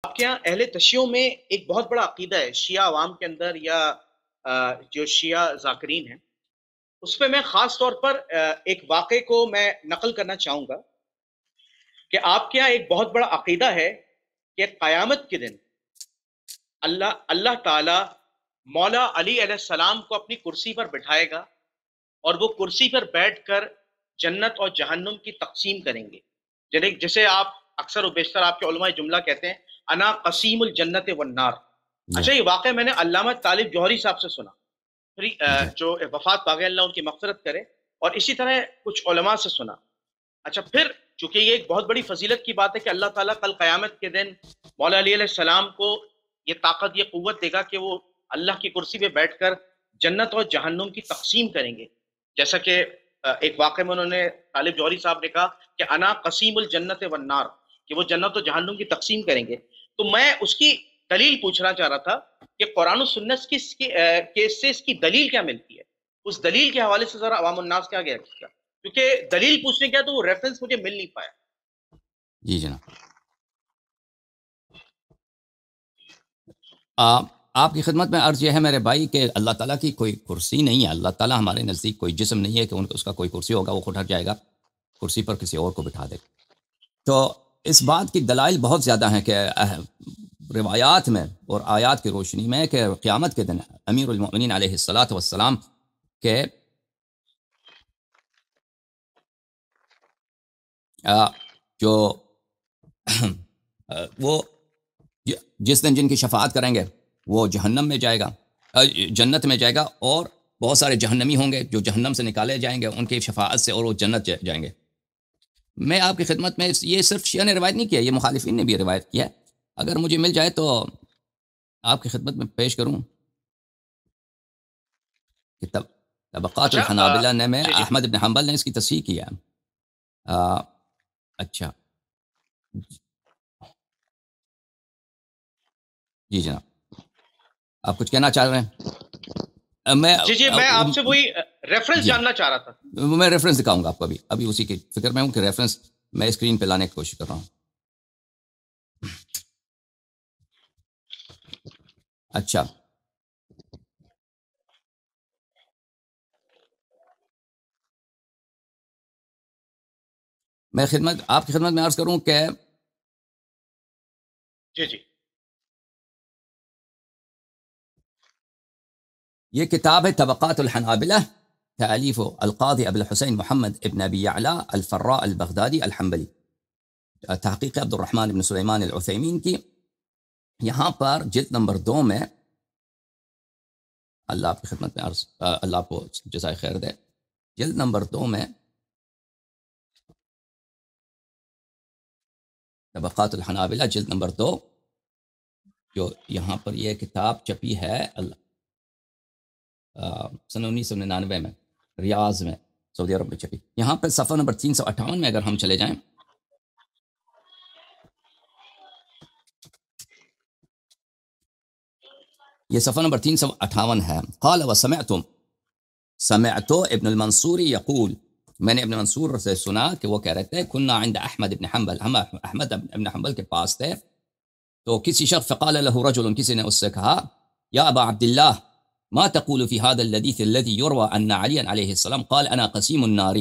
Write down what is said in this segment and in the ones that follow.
آپ کے یہاں اہل تشیع میں ایک بہت بڑا عقیدہ ہے شیعہ عوام کے اندر یا جو شیعہ ذاکرین ہیں اس پہ میں خاص طور پر ایک واقعے کو میں نقل کرنا چاہوں گا کہ آپ کے یہاں ایک بہت بڑا عقیدہ ہے کہ قیامت کے دن اللہ تعالی مولا علی علیہ السلام کو اپنی کرسی پر بٹھائے گا اور وہ کرسی پر بیٹھ کر جنت اور جہنم کی تقسیم کریں گے، جسے آپ اکثر و بیشتر آپ کے علماء جملہ کہتے ہیں انا قسیم الجنت والنار۔ جی اچھا، یہ واقعہ میں نے علامہ طالب جوہری صاحب سے سنا، جی جو وفات پا گئے، اللہ ان کی مغفرت کرے، اور اسی طرح کچھ علماء سے سنا۔ اچھا، پھر چونکہ یہ ایک بہت بڑی فضیلت کی بات ہے کہ اللہ تعالیٰ کل قیامت کے دن مولا علی علیہ السلام کو یہ طاقت، یہ قوت دے گا کہ وہ اللہ کی کرسی پہ بیٹھ کر جنت اور جہنم کی تقسیم کریں گے، جیسا کہ ایک واقعے میں انہوں نے طالب جوہری صاحب نے کہا کہ انا قسیم الجنت والنار، کہ وہ جنت و جہنم کی تقسیم کریں گے۔ تو میں اس کی دلیل پوچھنا چاہ رہا تھا کہ قرآن و سنت سے اس کی دلیل کیا ملتی ہے، اس دلیل کے حوالے سے ذرا عوام الناس کیا گیا، کیونکہ دلیل پوچھنے کیا تو وہ ریفرنس مجھے مل نہیں پایا۔ جی جناب، آپ کی خدمت میں عرض یہ ہے میرے بھائی کہ اللہ تعالیٰ کی کوئی کرسی نہیں ہے۔ اللہ تعالیٰ ہمارے نزدیک کوئی جسم نہیں ہے کہ اس کا کوئی کرسی ہوگا، وہ خود ہٹ جائے گا، کرسی پر کسی اور کو بٹھا دے گا۔ تو اس بات کی دلائل بہت زیادہ ہیں کہ روایات میں اور آیات کی روشنی میں کہ قیامت کے دن امیر المؤمنین علیہ الصلاۃ والسلام کے جو وہ جس دن جن کی شفاعت کریں گے وہ جہنم میں جائے گا، جنت میں جائے گا، اور بہت سارے جہنمی ہوں گے جو جہنم سے نکالے جائیں گے ان کی شفاعت سے، اور وہ جنت جائیں گے۔ میں آپ کی خدمت میں یہ صرف شیعہ نے روایت نہیں کیا، یہ مخالفین نے بھی روایت کیا ہے۔ اگر مجھے مل جائے تو آپ کی خدمت میں پیش کروں کہ طبقات اچھا، الحنابلہ نے میں جی جی احمد بن حنبل نے اس کی تصحیح کیا ہے۔ اچھا، جی جناب، آپ کچھ کہنا چاہ رہے ہیں؟ میں آپ سے وہی ریفرنس جی جاننا چاہ رہا تھا۔ میں ریفرنس دکھاؤں گا آپ کو، ابھی اسی کی فکر میں ہوں کہ ریفرنس میں اسکرین پہ لانے کی کوشش کر رہا ہوں۔ اچھا، میں آپ کی خدمت میں عرض کروں کہ جی جی یہ کتاب ہے طبقات الحنابلہ، تألیف القاضی ابو الحسین محمد ابن ابی یعلا الفراء البغدادی الحنبلی، تحقیق عبد الرحمن بن سلیمان العثیمین کی۔ یہاں پر جلد نمبر 2 میں، اللہ آپ کی خدمت میں عرض، اللہ آپ کو جزائے خیر دے، جلد نمبر 2 میں طبقات الحنابلہ جلد نمبر 2، جو یہاں پر یہ کتاب چھپی ہے سن 1999 میں ریاض میں، سعودی عرب میں چھپی۔ یہاں پر صفحہ نمبر 358 میں اگر ہم چلے جائیں، یہ صفحہ نمبر 358 ہے۔ قال سمعت ابن المنصوری یقول، میں نے ابن منصور سے سنا کہ وہ کہہ رہے تھے کننا عند احمد ابن حنبل، ہم احمد ابن حنبل کے پاس تھے، تو کسی شخص فقال له رجل، کسی نے اس سے کہا، یا ابا عبد اللہ ما تقول في هذا الحديث الذي يروى ان علي عليه السلام قال انا قسيم النار،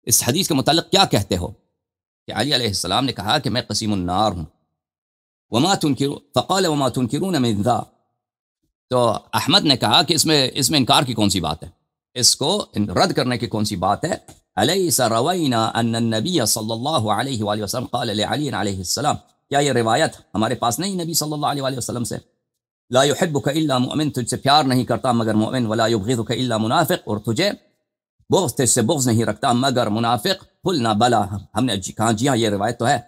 اس حدیث کے متعلق کیا کہتے ہو کہ علی علیہ السلام نے کہا کہ میں قسیم النار ہوں۔ وما تنکرون، فقال وما تنکرون من ذا، تو احمد نے کہا کہ اس میں انکار کی کون سی بات ہے، اس کو رد کرنے کی کون سی بات ہے؟ الیس روینا ان النبی صلی اللہ علیہ وآلہ وسلم قال لعلی علیہ السلام، کیا یہ روایت ہمارے پاس نہیں نبی صلی اللہ علیہ وآلہ وسلم سے؟ لا يحبك الا مؤمن، تجھ سے پیار نہیں کرتا مگر مومن، ولا يبغضك الا منافق، اور تجھے تجھ سے بغض نہیں رکھتا مگر منافق۔ قلنا بلا، ہم نے کہا جی ہاں یہ روایت تو ہے۔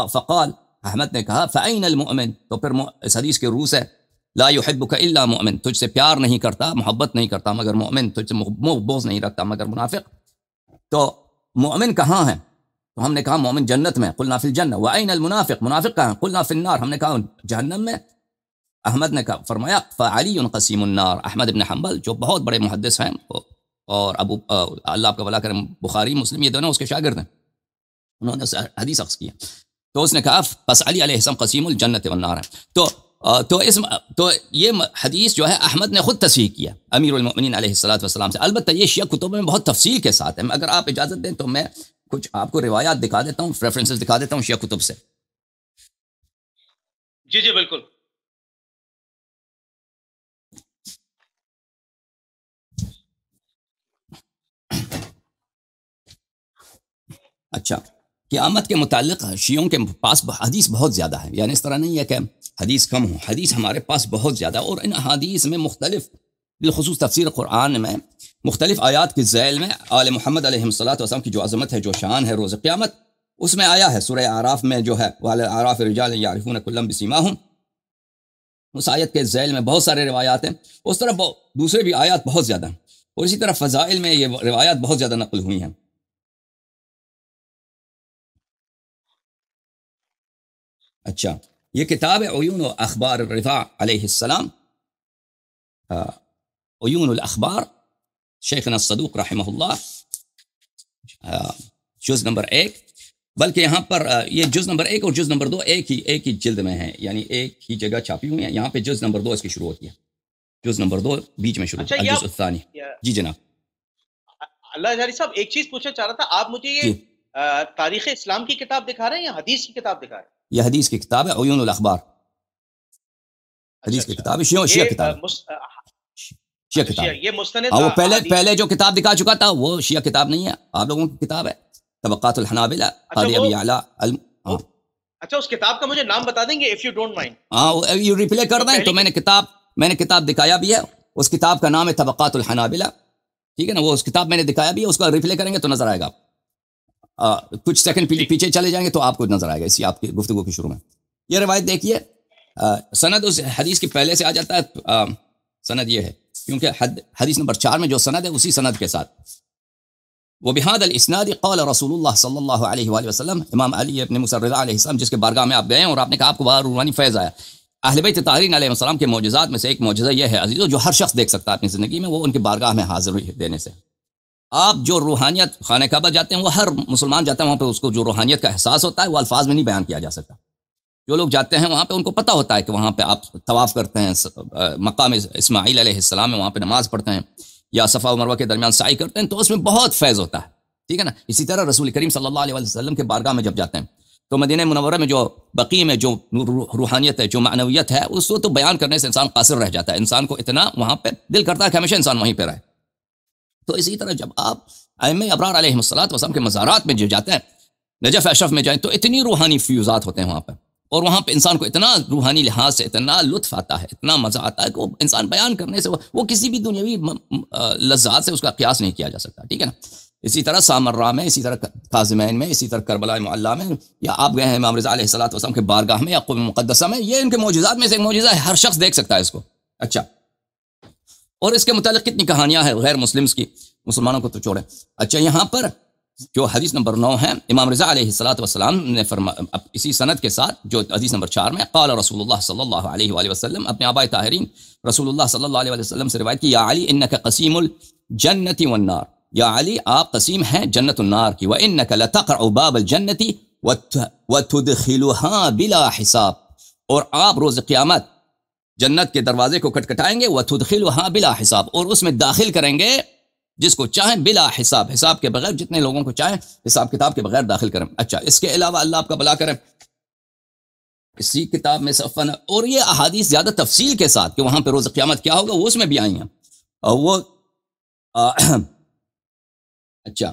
فقال، احمد نے کہا فأین المؤمن، تو پھر اس حدیث کے روح سے لا يحبك الا مؤمن، تجھ سے پیار نہیں کرتا، محبت نہیں کرتا مگر مومن، تجھ سے بغض نہیں رکھتا مگر منافق۔ تو مومن کہاں ہے؟ تو ہم نے کہا مومن جنت میں، قلنا فی الجنہ۔ وأین المنافق، منافق کہاں؟ قلنا فی النار، ہم نے کہا جہنم میں۔ احمد نے کہا، فرمایا فعلی قسیم النار، احمد ابن حنبل جو بہت بڑے محدث ہیں، اور اللہ آپ کا بھلا کرے، بخاری مسلم یہ دونوں اس کے شاگرد ہیں، انہوں نے حدیث اخذ کیا۔ تو اس نے کہا بس علی علیہ السلام قسیم الجنت والنار ہے. تو یہ حدیث جو ہے احمد نے خود تصحیح کیا امیر المؤمنین علیہ السلام سے. البتہ یہ شیعہ کتب میں بہت تفصیل کے ساتھ ہے. اگر آپ اجازت دیں تو میں کچھ آپ کو روایات دکھا دیتا ہوں, ریفرنسز دکھا دیتا ہوں شیعہ کتب سے. جی جی بالکل. اچھا, قیامت کے متعلق شیعوں کے پاس حدیث بہت زیادہ ہے, یعنی اس طرح نہیں ہے کہ حدیث کم ہو, حدیث ہمارے پاس بہت زیادہ. اور ان حدیث میں مختلف, بالخصوص تفسیر قرآن میں مختلف آیات کی ذیل میں آل محمد علیہ السلام کی جو عظمت ہے, جو شان ہے روز قیامت, اس میں آیا ہے. سورہ اعراف میں جو ہے وعلی الاعراف رجال یعرفون کلا بسیماہم, اس آیت کے ذیل میں بہت سارے روایات ہیں. اس طرح دوسرے بھی آیات بہت زیادہ ہیں, اور اسی طرح فضائل میں یہ روایات بہت زیادہ نقل ہوئی ہیں. اچھا, یہ کتاب ہے عیون و اخبار الرفاع علیہ السلام, عیون الاخبار شیخنا الصدوق رحمہ اللہ, جز نمبر 1. بلکہ یہاں پر یہ جز نمبر 1 اور جز نمبر 2 ایک ہی جلد میں ہے, یعنی ایک ہی جگہ چھاپی ہوئی ہیں. یہاں پہ جز نمبر 2 اس کی شروع ہوتی ہے, جز نمبر 2 بیچ میں شروع, الجز الثانی. جی جناب. اللہ جاری صاحب, ایک چیز پوچھنا چاہ رہا تھا, آپ مجھے یہ تاریخ اسلام کی کتاب دکھا رہے ہیں یا حدیث کی کتاب دکھا رہے ہیں؟ یہ حدیث کی کتاب ہے عیون الاخبار, حدیث کی کتاب ہے, شیعہ کتاب, شیعہ کتاب. یہ مستند, وہ پہلے جو کتاب دکھا چکا تھا وہ شیعہ کتاب نہیں ہے, آپ لوگوں کی کتاب ہے طبقات الحنابلہ قاضی ابی اعلیٰ. اچھا, اس کتاب کا مجھے نام بتا دیں گے اف یو ڈونٹ مائنڈ؟ ہاں, یہ ریپلے کر دیں تو میں نے کتاب دکھایا بھی ہے, اس کتاب کا نام ہے طبقات الحنابلہ, ٹھیک ہے نا. وہ اس کتاب میں نے دکھایا بھی ہے, اس کا ریپلے کریں گے تو نظر آئے گا. کچھ سیکنڈ پیچھے چلے جائیں گے تو آپ کو نظر آئے گا اسی آپ کی گفتگو کے شروع میں. یہ روایت دیکھیے, سند اس حدیث کے پہلے سے آ جاتا ہے. سند یہ ہے کیونکہ حدیث نمبر 4 میں جو سند ہے اسی سند کے ساتھ, وبهذا الاسناد قال رسول اللہ صلی اللہ علیہ وآلہ وسلم. امام علی ابن موسیٰ الرضا علیہ السلام جس کے بارگاہ میں آپ گئے اور آپ نے کہا آپ کو بہت روحانی فیض آیا. اہل بیت طاہرین علیہ السلام کے معجزات میں سے ایک معجزہ یہ ہے عزیزو, جو ہر شخص دیکھ سکتا ہے اپنی زندگی میں, وہ ان کی بارگاہ میں حاضر دینے سے. آپ جو روحانیت خانہ کعبہ جاتے ہیں, وہ ہر مسلمان جاتا ہے وہاں پہ, اس کو جو روحانیت کا احساس ہوتا ہے وہ الفاظ میں نہیں بیان کیا جا سکتا. جو لوگ جاتے ہیں وہاں پہ ان کو پتہ ہوتا ہے کہ وہاں پہ آپ طواف کرتے ہیں, مقام اسماعیل علیہ السلام میں وہاں پہ نماز پڑھتے ہیں, یا صفا و مروہ کے درمیان سعی کرتے ہیں, تو اس میں بہت فیض ہوتا ہے, ٹھیک ہے نا. اسی طرح رسول کریم صلی اللہ علیہ وسلم کے بارگاہ میں جب جاتے ہیں تو مدینہ منورہ میں جو بقیع میں جو روحانیت ہے, جو معنویت ہے, اس کو تو بیان کرنے سے انسان قاصر رہ جاتا ہے. انسان کو اتنا وہاں پہ دل کرتا ہے کہ ہمیشہ انسان وہیں پہ رہے. تو اسی طرح جب آپ ائمہ ابرار علیہ السلام کے مزارات میں جو جاتے ہیں, نجف اشرف میں جائیں, تو اتنی روحانی فیوزات ہوتے ہیں وہاں پہ, اور وہاں پہ انسان کو اتنا روحانی لحاظ سے اتنا لطف آتا ہے, اتنا مزہ آتا ہے کہ وہ انسان بیان کرنے سے وہ کسی بھی دنیاوی لذات سے اس کا قیاس نہیں کیا جا سکتا, ٹھیک ہے نا. اسی طرح سامرہ میں, اسی طرح کاظمین میں, اسی طرح کربلا معلیٰ میں, یا آپ گئے ہیں امام رضا علیہ السلام کے بارگاہ میں یا قبہ مقدسہ میں, یہ ان کے معجزات میں سے ایک معجزہ ہے, ہر شخص دیکھ سکتا ہے اس کو. اچھا, اور اس کے متعلق کتنی کہانیاں ہیں غیر مسلمز کی, مسلمانوں کو تو چھوڑیں. اچھا, یہاں پر جو حدیث نمبر 9 ہے, امام رضا علیہ السلام نے فرمایا اسی سند کے ساتھ, جو حدیث نمبر 4 میں, قال رسول اللہ صلی اللہ علیہ وآلہ وسلم, اپنے آباء طاہرین رسول اللہ صلی اللہ علیہ وسلم سے روایت کی, یا علی انک قسیم الجنت والنار, یا علی آپ قسیم ہیں جنت النار کی, وانک لتقرع باب الجنت وتدخلها بلا حساب, اور آپ روز قیامت جنت کے دروازے کو کھٹکھٹائیں گے, وتدخلها بلا حساب, اور اس میں داخل کریں گے جس کو چاہیں بلا حساب, حساب کے بغیر, جتنے لوگوں کو چاہیں حساب کتاب کے بغیر داخل کریں. اچھا, اس کے علاوہ اللہ آپ کا بھلا کریں, اسی کتاب میں صفن, اور یہ احادیث زیادہ تفصیل کے ساتھ کہ وہاں پہ روز قیامت کیا ہوگا وہ اس میں بھی آئی ہیں, اور وہ اچھا,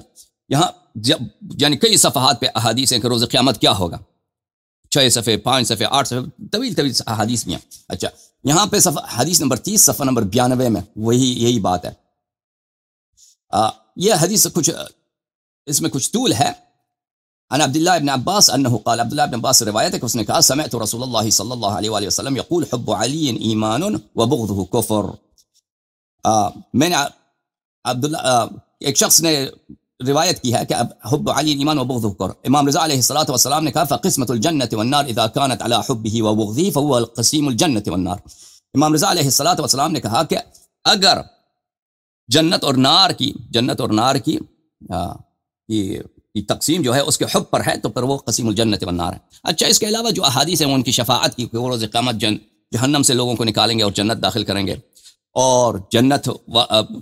یہاں یعنی کئی صفحات پہ احادیث ہیں کہ روز قیامت کیا ہوگا, 6 صفحے, 5 صفحے, 8 صفحے, طویل احادیث بھی ہیں. اچھا, یہاں پہ حدیث نمبر 30 صفحہ نمبر 92 میں یہی بات ہے. یہ حدیث اس میں کچھ طول ہے. عن عبداللہ ابن عباس انہو قال, عبداللہ ابن عباس سے روایت ہے کہ اس نے کہا, سمعت رسول اللہ صلی اللہ علیہ وآلہ وسلم یقول حب علی ایمان وبغضہ کفر. میں نے عبداللہ ایک شخص نے روایت کی ہے کہ حب علی ایمان وبغضہ کفر. امام رضا علیہ السلام نے کہا, فقسمۃ الجنت والنار اذا كانت على حبه وبغضه فهو القسیم الجنت والنار. امام رضا علیہ السلام نے کہا کہ اگر جنت اور نار کی کی تقسیم جو ہے اس کے حب پر ہے تو پھر وہ قسیم الجنت والنار ہے. اچھا اس کے علاوہ جو احادیث ہیں ان کی شفاعت کی کہ وہ روز قیامت جہنم سے لوگوں کو نکالیں گے اور جنت داخل کریں گے، اور جنت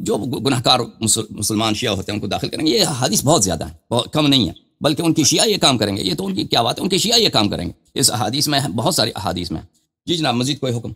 جو گناہ کار مسلمان شیعہ ہوتے ہیں ان کو داخل کریں گے. یہ حدیث بہت زیادہ ہیں، بہت کم نہیں ہے، بلکہ ان کی شیعہ یہ کام کریں گے. یہ تو ان کی کیا بات ہے، ان کی شیعہ یہ کام کریں گے. اس احادیث میں بہت ساری احادیث میں. جی جناب مزید کوئی حکم؟